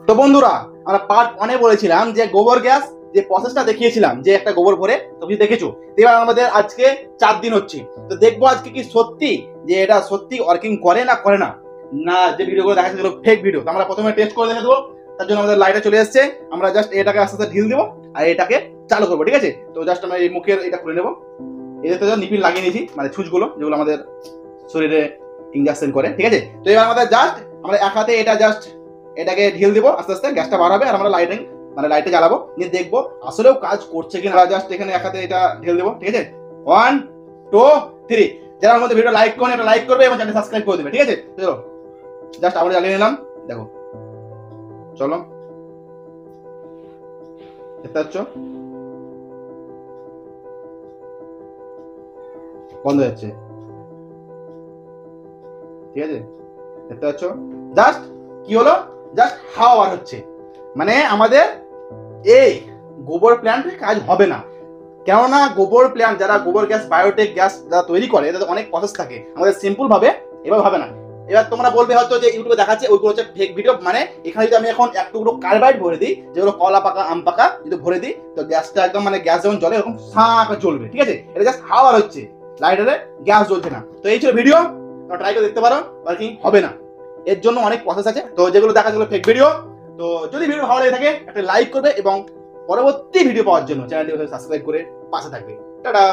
তো বন্ধুরা, আমরা পার্ট 1 এ বলেছিলাম যে গোবর গ্যাস যে প্রসেসটা দেখিয়েছিলাম, যে একটা গোবর ভরে তুমি দেখেছো। এবার আমাদের আজকে 4 দিন হচ্ছে, তো দেখবো আজকে কি সত্যি যে এটা সত্যি ওয়ার্কিং করে না করে না, না যে ভিডিওগুলো দেখাচ্ছে সেগুলো ফেক ভিডিও। তো আমরা প্রথমে টেস্ট করে দেখে দেবো। তার জন্য আমাদের লাইটে চলে এসেছে, আমরা জাস্ট এটাকে আস্তে আস্তে ঢিল দেবো আর এটাকে চালু করবো, ঠিক আছে? তো জাস্ট আমরা এই মুখের এটা খুলে নেবো। এদের তো নিপিল লাগিয়ে নিয়েছি, মানে ছুঁচগুলো যেগুলো আমাদের শরীরে ইনজেকশন করে, ঠিক আছে? তো এবার আমাদের জাস্ট আমরা এক হাতে এটা জাস্ট এটাকে ঢিল দিব, আস্তে আস্তে গ্যাসটা বাড়াবে আর আমরা লাইটে জ্বালাবো, নিয়ে দেখবো আসলেও কাজ করছে কিনা। জাস্ট এখানে এক হাতে এটা ঢিল দেবো, ঠিক আছে? 1 2 3। যারা আমার মধ্যে ভিডিও লাইক করেন এটা লাইক করবে এবং চ্যানেল সাবস্ক্রাইব করে দেবে, ঠিক আছে? চলো জাস্ট আমরা জ্বালিয়ে নিলাম, দেখো চলো দেখতে পাচ্ছ বন্ধ হয়ে যাচ্ছে, ঠিক আছে? দেখতে পাচ্ছ জাস্ট কি হলো, জাস্ট হাওয়া বার হচ্ছে। মানে আমাদের এই গোবর প্ল্যান্টে কাজ হবে না, কেননা গোবর প্ল্যান্ট যারা গোবর গ্যাস বায়োটেক গ্যাস যারা তৈরি করে এদের অনেক প্রসেস থাকে, আমাদের সিম্পল ভাবে এবার হবে না। এবার তোমরা বলবে হয়তো যে ইউটিউবে দেখাচ্ছে ওইগুলো হচ্ছে ফেক ভিডিও। মানে এখানে যদি আমি এখন এক টুকরো কার্বাইড ভরে দিই, যেগুলো কলা পাকা আম পাকা যদি ভরে দিই, তো গ্যাসটা একদম মানে গ্যাস যেমন জ্বলে এরকম সাঁকা জ্বলবে, ঠিক আছে? এটা জাস্ট হাওয়া হচ্ছে, লাইটারে গ্যাস জ্বলছে না। তো এই ছিল ভিডিও, তোমরা ট্রাই করে দেখতে পারো, ওয়ার্কিং হবে না। এর জন্য অনেক প্রসেস আছে, তো যেগুলো দেখা যেগুলো ফেক ভিডিও। তো যদি ভিডিও ভালো লেগে থাকে একটা লাইক করবে এবং পরবর্তী ভিডিও পাওয়ার জন্য চ্যানেলটি সাবস্ক্রাইব করে পাশে থাকবে। টাটা।